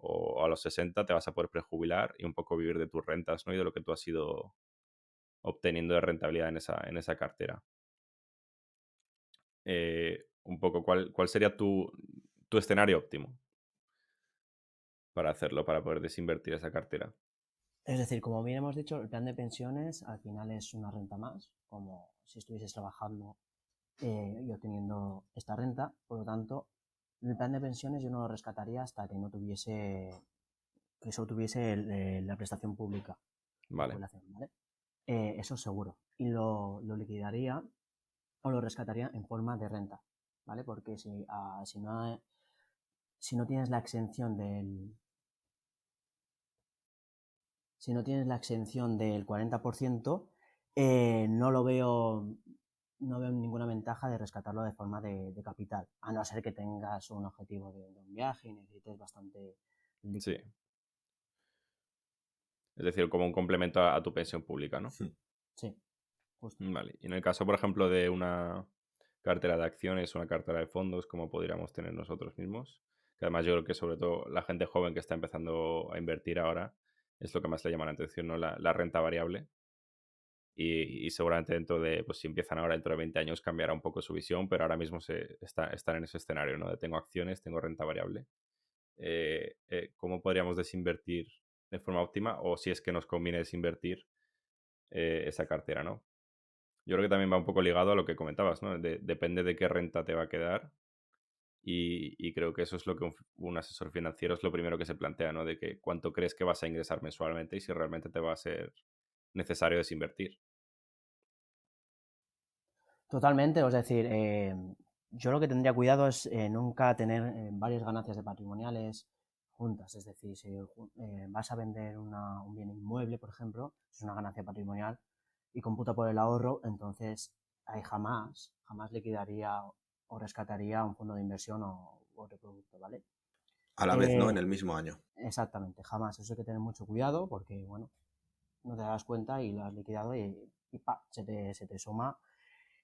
o a los 60 te vas a poder prejubilar y un poco vivir de tus rentas, ¿no? Y de lo que tú has ido obteniendo de rentabilidad en esa cartera. Un poco, ¿cuál sería tu escenario óptimo para hacerlo, para poder desinvertir esa cartera? Es decir, como bien hemos dicho, el plan de pensiones al final es una renta más, como si estuvieses trabajando y obteniendo esta renta. Por lo tanto, el plan de pensiones yo no lo rescataría hasta que no tuviese, que solo tuviese la prestación pública de Vale, jubilación, ¿vale? Eso seguro. Y lo liquidaría o lo rescataría en forma de renta, ¿vale? Porque si no tienes la exención si no tienes la exención del 40%, no lo veo, no veo ninguna ventaja de rescatarlo de forma de capital, a no ser que tengas un objetivo de un viaje y necesites bastante sí. líquido. Es decir, como un complemento a tu pensión pública, ¿no? Sí, justo. Vale. Y en el caso, por ejemplo, de una cartera de acciones, una cartera de fondos, como podríamos tener nosotros mismos, que además yo creo que sobre todo la gente joven que está empezando a invertir ahora es lo que más le llama la atención, ¿no? La renta variable. Y seguramente pues si empiezan ahora dentro de 20 años cambiará un poco su visión, pero ahora mismo están en ese escenario, ¿no? De tengo acciones, tengo renta variable. ¿Cómo podríamos desinvertir de forma óptima? O si es que nos conviene desinvertir esa cartera, ¿no? Yo creo que también va un poco ligado a lo que comentabas, ¿no? Depende de qué renta te va a quedar y creo que eso es lo que un asesor financiero es lo primero que se plantea, ¿no? De que cuánto crees que vas a ingresar mensualmente y si realmente te va a ser necesario desinvertir. Totalmente, es decir, yo lo que tendría cuidado es nunca tener varias ganancias de patrimoniales juntas. Es decir, si vas a vender un bien inmueble, por ejemplo, es una ganancia patrimonial y computa por el ahorro, entonces ahí jamás liquidaría o rescataría un fondo de inversión o otro producto, ¿vale? A la vez, ¿no? En el mismo año. Exactamente, jamás. Eso hay que tener mucho cuidado porque, bueno, no te das cuenta y lo has liquidado y ¡pa! Se te suma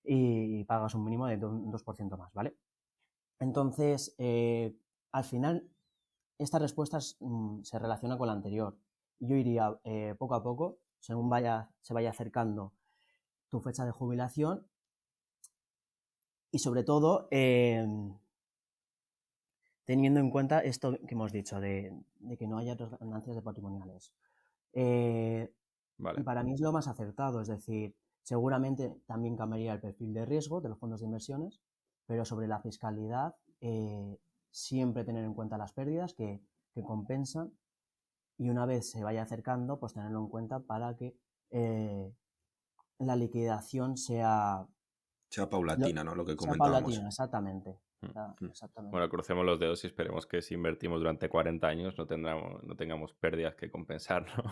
y pagas un mínimo de un 2% más, ¿vale? Entonces, al final, estas respuestas se relacionan con la anterior. Yo iría poco a poco, según se vaya acercando tu fecha de jubilación y sobre todo teniendo en cuenta esto que hemos dicho de que no haya otras ganancias de patrimoniales. Y Vale. para mí es lo más acertado, es decir, seguramente también cambiaría el perfil de riesgo de los fondos de inversiones, pero sobre la fiscalidad siempre tener en cuenta las pérdidas que compensan y una vez se vaya acercando, pues tenerlo en cuenta para que la liquidación Sea paulatina, ¿no? Lo que sea comentábamos. paulatina, exactamente. Mm. Exactamente. Bueno, crucemos los dedos y esperemos que si invertimos durante 40 años no tengamos pérdidas que compensar, ¿no?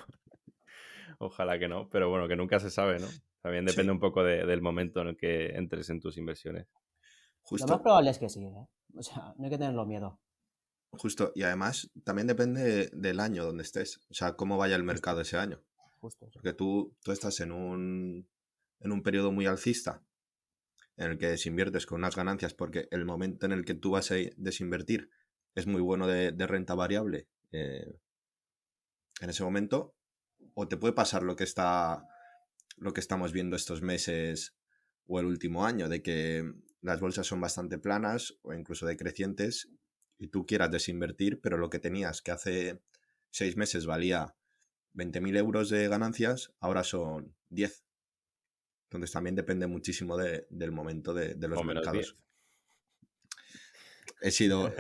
Ojalá que no, pero bueno, que nunca se sabe, ¿no? También depende Sí, un poco del momento en el que entres en tus inversiones. Lo más justo, probable es que sí, ¿eh? O sea, no hay que tenerlo miedo. justo. Y además también depende del año donde estés. O sea, cómo vaya el Justo, mercado ese año. justo eso. Porque tú estás en un periodo muy alcista en el que desinviertes con unas ganancias porque el momento en el que tú vas a desinvertir es muy bueno de renta variable en ese momento. O te puede pasar lo que estamos viendo estos meses o el último año, de que las bolsas son bastante planas o incluso decrecientes y tú quieras desinvertir, pero lo que tenías que hace 6 meses valía 20.000 euros de ganancias, ahora son 10. Entonces también depende muchísimo del momento de los O menos 10. mercados. He sido...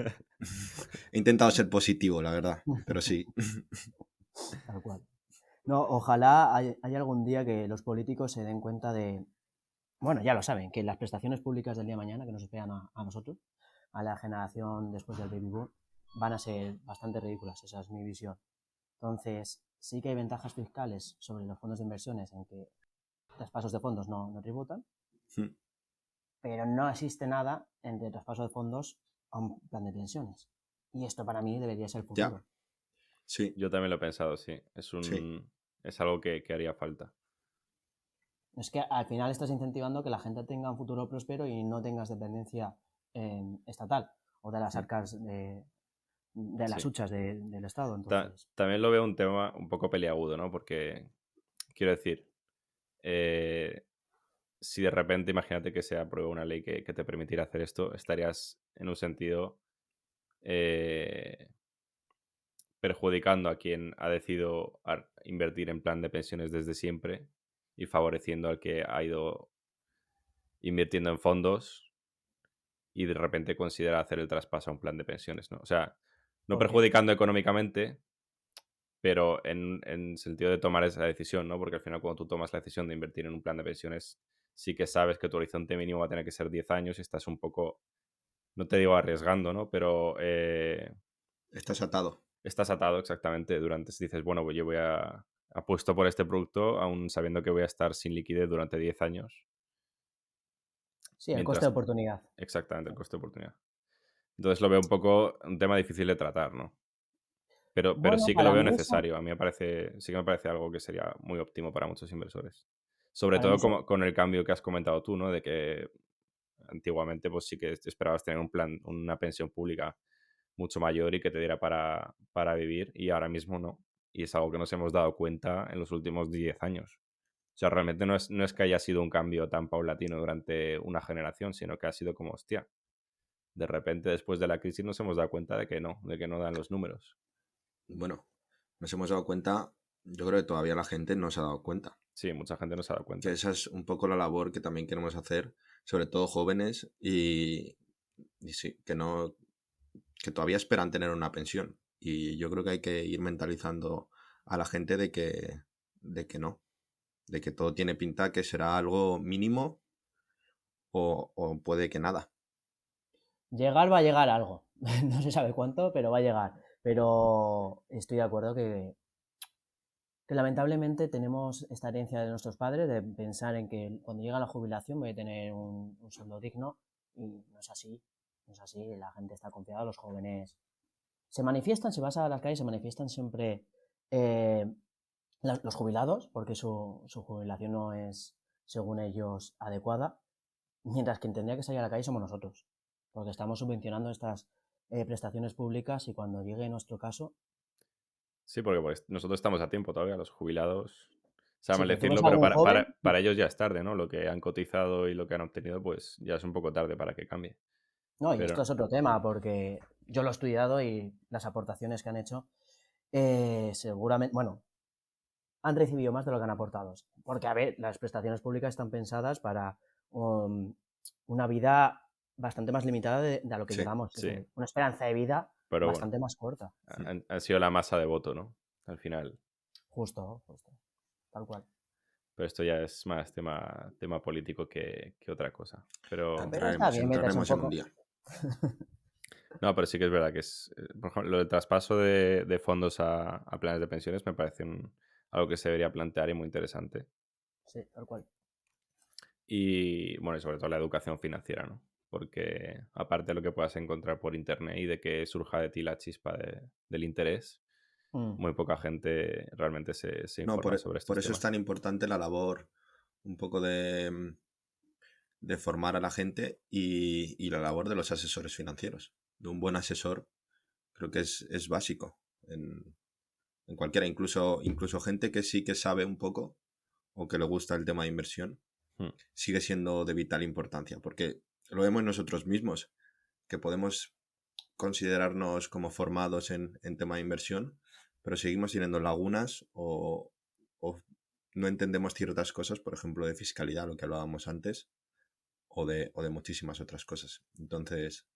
He intentado ser positivo, la verdad, pero sí. Tal cual. No, ojalá haya algún día que los políticos se den cuenta de, bueno, ya lo saben, que las prestaciones públicas del día de mañana que nos esperan a nosotros, a la generación después del baby boom, van a ser bastante ridículas, esa es mi visión. Entonces, sí que hay ventajas fiscales sobre los fondos de inversiones en que traspasos de fondos no tributan, pero no existe nada entre traspaso de fondos a un plan de pensiones. Y esto para mí debería ser el Ya, futuro. sí, Yo también lo he pensado, sí. sí. Es algo que haría falta. Es que al final estás incentivando que la gente tenga un futuro próspero y no tengas dependencia estatal o de las arcas de las Sí. huchas del Estado. Entonces, También lo veo un tema un poco peliagudo, ¿no? Porque, quiero decir, si de repente, imagínate que se aprueba una ley que te permitiera hacer esto, estarías en un sentido eh, perjudicando a quien ha decidido invertir en plan de pensiones desde siempre y favoreciendo al que ha ido invirtiendo en fondos y de repente considera hacer el traspaso a un plan de pensiones, ¿no? O sea, no ¿por qué? perjudicando económicamente, pero en sentido de tomar esa decisión, ¿no? Porque al final cuando tú tomas la decisión de invertir en un plan de pensiones, sí que sabes que tu horizonte mínimo va a tener que ser 10 años y estás un poco, no te digo arriesgando, ¿no? Pero Estás atado. estás atado exactamente durante, si dices, bueno, pues yo apuesto por este producto, aún sabiendo que voy a estar sin liquidez durante 10 años, Sí, el coste de mientras, oportunidad. exactamente, el coste de oportunidad. Entonces lo veo un poco un tema difícil de tratar, ¿no? Pero Bueno, sí que lo veo necesario. A mí sí que me parece algo que sería muy óptimo para muchos inversores. Sobre para mí todo eso, como con el cambio que has comentado tú, ¿no? De que antiguamente pues sí que esperabas tener un plan, una pensión pública mucho mayor y que te diera para vivir y ahora mismo no. Y es algo que nos hemos dado cuenta en los últimos 10 años. O sea, realmente no es que haya sido un cambio tan paulatino durante una generación, sino que ha sido como, hostia, de repente después de la crisis nos hemos dado cuenta de que no dan los números. Bueno, nos hemos dado cuenta yo creo que todavía la gente no se ha dado cuenta. Sí, mucha gente no se ha dado Que cuenta. esa es un poco la labor que también queremos hacer, sobre todo jóvenes, y sí, que todavía esperan tener una pensión. Y yo creo que hay que ir mentalizando a la gente de que no, de que todo tiene pinta que será algo mínimo o puede que nada. Llegar va a llegar algo. No se sabe cuánto, pero va a llegar. Pero estoy de acuerdo que lamentablemente tenemos esta herencia de nuestros padres de pensar en que cuando llega la jubilación voy a tener un sueldo digno y no es así. No es así. La gente está confiada, los jóvenes se manifiestan, si vas a las calles, se manifiestan siempre eh, los jubilados, porque su jubilación no es, según ellos, adecuada, mientras quien tendría que salir a la calle somos nosotros, porque estamos subvencionando estas prestaciones públicas y cuando llegue nuestro caso, Sí, porque pues, nosotros estamos a tiempo todavía, los jubilados. Sabe sí, mal pero tú ves decirlo, a pero algún joven, para ellos ya es tarde, ¿no? Lo que han cotizado y lo que han obtenido, pues ya es un poco tarde para que cambie. no, y esto Pero es otro tema, porque yo lo he estudiado y las aportaciones que han hecho, seguramente, bueno, han recibido más de lo que han aportado. Porque, a ver, las prestaciones públicas están pensadas para una vida bastante más limitada de a lo que Sí, llevamos. Es sí, decir, una esperanza de vida pero bueno, bastante más corta. han sido la masa de voto, ¿no? Al final. Justo, justo. Tal cual. Pero esto ya es más tema político que otra cosa. Pero Pero está bien meterse un Entraremos en un poco. día. no, pero sí que es verdad que es, por ejemplo, lo del traspaso de fondos a planes de pensiones me parece algo que se debería plantear y muy interesante. Sí, tal cual. Y bueno, y sobre todo la educación financiera, ¿no? Porque aparte de lo que puedas encontrar por internet y de que surja de ti la chispa del interés, Mm. muy poca gente realmente se No, informa sobre por estos eso es temas. tan importante la labor un poco de formar a la gente y la labor de los asesores financieros. De un buen asesor creo que es básico en cualquiera, incluso gente que sí que sabe un poco o que le gusta el tema de inversión, Mm, sigue siendo de vital importancia, porque lo vemos nosotros mismos, que podemos considerarnos como formados en tema de inversión, pero seguimos teniendo lagunas o no entendemos ciertas cosas, por ejemplo, de fiscalidad, lo que hablábamos antes, o de muchísimas otras cosas. Entonces,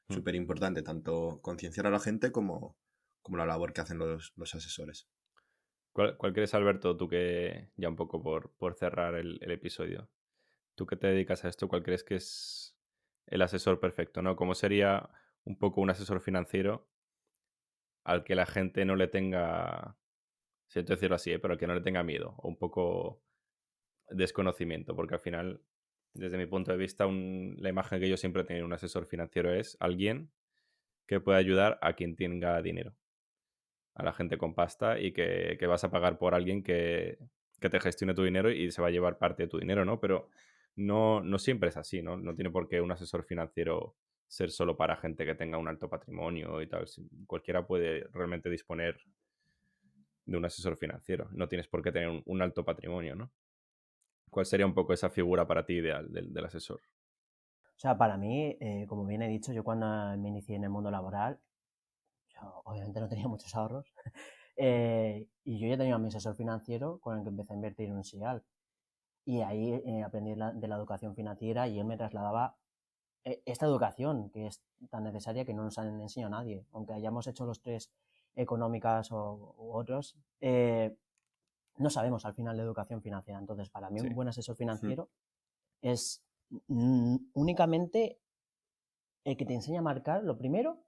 mm. súper importante tanto concienciar a la gente como la labor que hacen los asesores. ¿Cuál crees, Alberto, tú que ya un poco por cerrar el episodio? Tú que te dedicas a esto, ¿cuál crees que es el asesor perfecto, ¿no? ¿Cómo sería un poco un asesor financiero al que la gente no le tenga, siento decirlo así, pero al que no le tenga miedo o un poco desconocimiento? Porque al final, desde mi punto de vista, la imagen que yo siempre he tenido de un asesor financiero es alguien que puede ayudar a quien tenga dinero, a la gente con pasta y que vas a pagar por alguien que te gestione tu dinero y se va a llevar parte de tu dinero, ¿no? Pero no siempre es así, ¿no? No tiene por qué un asesor financiero ser solo para gente que tenga un alto patrimonio y tal. Cualquiera puede realmente disponer de un asesor financiero. No tienes por qué tener un alto patrimonio, ¿no? ¿Cuál sería un poco esa figura para ti ideal del asesor? O sea, para mí, como bien he dicho, yo cuando me inicié en el mundo laboral, yo obviamente no tenía muchos ahorros, y yo ya tenía mi asesor financiero con el que empecé a invertir en un SIAL. Y ahí aprendí de la educación financiera y él me trasladaba esta educación que es tan necesaria que no nos han enseñado a nadie. Aunque hayamos hecho los tres económicas u otros, no sabemos al final de educación financiera. Entonces, para mí Sí. un buen asesor Mm. financiero es únicamente el que te enseña a marcar, lo primero,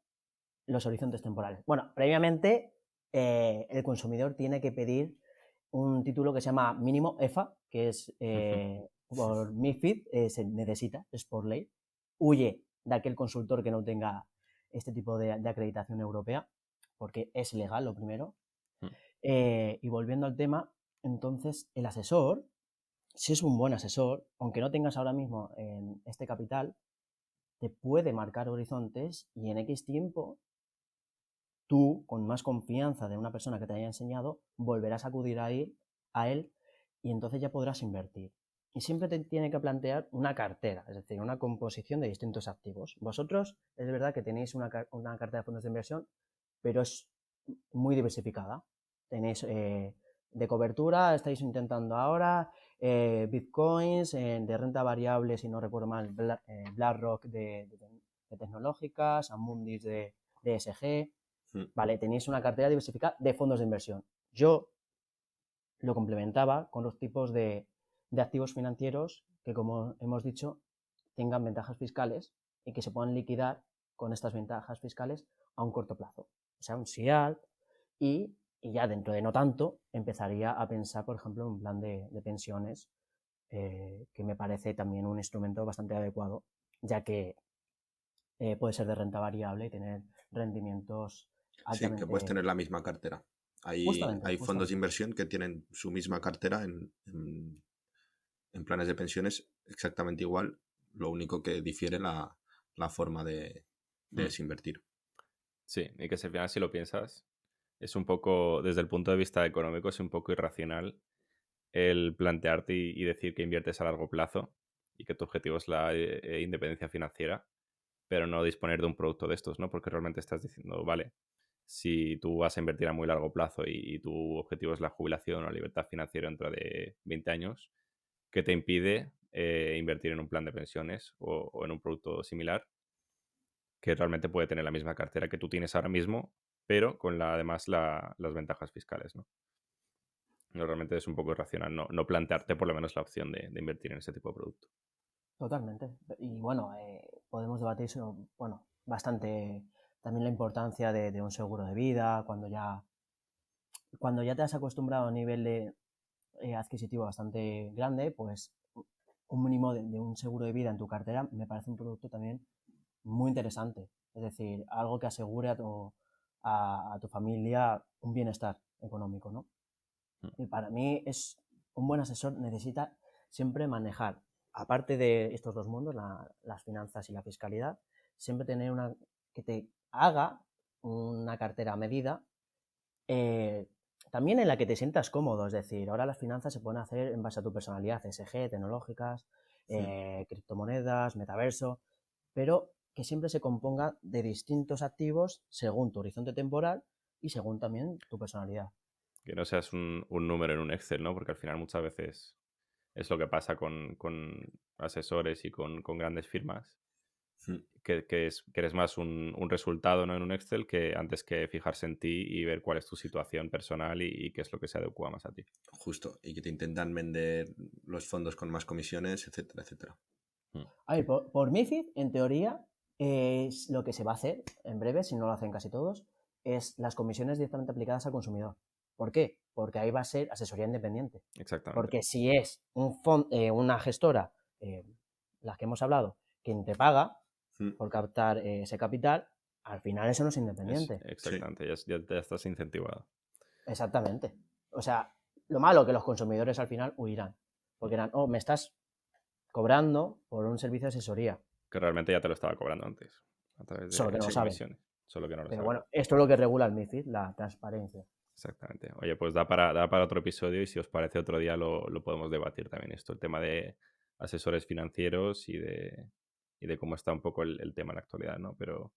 los horizontes temporales. Bueno, previamente el consumidor tiene que pedir un título que se llama mínimo EFA, que es por MIFID, se necesita, es por ley. Huye de aquel consultor que no tenga este tipo de acreditación europea, porque es legal lo primero. Y volviendo al tema, entonces el asesor, si es un buen asesor, aunque no tengas ahora mismo en este capital, te puede marcar horizontes y en X tiempo tú, con más confianza de una persona que te haya enseñado, volverás a acudir a él y entonces ya podrás invertir. Y siempre te tiene que plantear una cartera, es decir, una composición de distintos activos. Vosotros es verdad que tenéis una cartera de fondos de inversión, pero es muy diversificada. Tenéis de cobertura estáis intentando ahora, bitcoins de renta variable, si no recuerdo mal, BlackRock de tecnológicas, Amundis de ESG. Vale, tenéis una cartera diversificada de fondos de inversión. Yo lo complementaba con los tipos de activos financieros que, como hemos dicho, tengan ventajas fiscales y que se puedan liquidar con estas ventajas fiscales a un corto plazo. O sea, un SIAL y ya dentro de no tanto empezaría a pensar, por ejemplo, en un plan de pensiones, que me parece también un instrumento bastante adecuado, ya que puede ser de renta variable y tener rendimientos altamente... Sí, que puedes tener la misma cartera. Hay fondos de inversión que tienen su misma cartera en planes de pensiones exactamente igual, lo único que difiere la forma de desinvertir. Sí, y que si al final, si lo piensas, es un poco, desde el punto de vista económico, es un poco irracional el plantearte y decir que inviertes a largo plazo y que tu objetivo es la independencia financiera, pero no disponer de un producto de estos, ¿no? Porque realmente estás diciendo, vale, si tú vas a invertir a muy largo plazo y tu objetivo es la jubilación o la libertad financiera dentro de 20 años, ¿qué te impide invertir en un plan de pensiones o en un producto similar que realmente puede tener la misma cartera que tú tienes ahora mismo, pero con además las ventajas fiscales, ¿no? No, realmente es un poco irracional no plantearte por lo menos la opción de invertir en ese tipo de producto. Totalmente. Y bueno, podemos debatir sobre, bueno, bastante también la importancia de un seguro de vida, cuando ya te has acostumbrado a un nivel de adquisitivo bastante grande, pues un mínimo de un seguro de vida en tu cartera me parece un producto también muy interesante. Es decir, algo que asegure a tu familia un bienestar económico, ¿no? Y para mí es un buen asesor necesita siempre manejar, aparte de estos dos mundos, las finanzas y la fiscalidad, siempre tener una que te haga una cartera a medida, también en la que te sientas cómodo. Es decir, ahora las finanzas se pueden hacer en base a tu personalidad, ESG, tecnológicas, criptomonedas, metaverso, pero que siempre se componga de distintos activos según tu horizonte temporal y según también tu personalidad. Que no seas un número en un Excel, ¿no? Porque al final muchas veces es lo que pasa con asesores y con grandes firmas, que eres más un resultado, ¿no? En un Excel, que antes que fijarse en ti y ver cuál es tu situación personal y qué es lo que se adecua más a ti. Justo, y que te intentan vender los fondos con más comisiones, etcétera, etcétera. A ver, por MiFID, en teoría, es lo que se va a hacer en breve, si no lo hacen casi todos, es las comisiones directamente aplicadas al consumidor. ¿Por qué? Porque ahí va a ser asesoría independiente. Exactamente. Porque si es una gestora, las que hemos hablado, quien te paga por captar ese capital, al final eso no es independiente. Exactamente, sí. ya estás incentivado. Exactamente. O sea, lo malo que los consumidores al final huirán. Porque dirán, me estás cobrando por un servicio de asesoría. Que realmente ya te lo estaba cobrando antes. A través de Solo que no lo saben. comisiones. Solo que no lo Pero saben. bueno, esto es lo que regula el MiFID, la transparencia. Exactamente. Oye, pues da para otro episodio y si os parece otro día lo podemos debatir también esto, el tema de asesores financieros y de cómo está un poco el tema en la actualidad, ¿no? Pero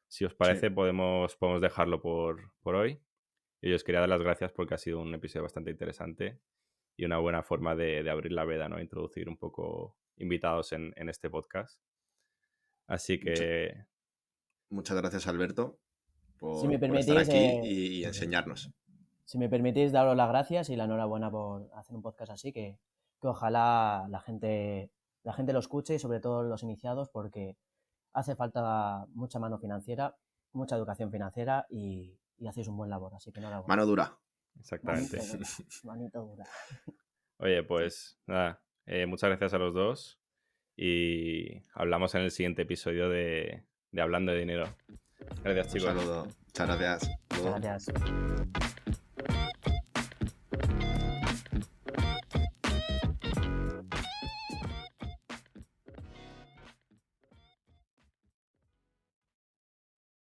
si os parece podemos dejarlo por hoy. Y yo os quería dar las gracias porque ha sido un episodio bastante interesante y una buena forma de abrir la veda, ¿no? Introducir un poco invitados en este podcast. Así que... Muchas gracias, Alberto, si me permitís, por estar aquí y enseñarnos. Si me permitís, daros las gracias y la enhorabuena por hacer un podcast así, que ojalá la gente lo escuche y sobre todo los iniciados, porque hace falta mucha mano financiera, mucha educación financiera y hacéis un buen labor, así que enhorabuena. Mano dura. Exactamente. Manito dura. Oye, pues nada, muchas gracias a los dos y hablamos en el siguiente episodio de Hablando de Dinero. Gracias, chicos. Un saludo. Muchas gracias. Muchas gracias.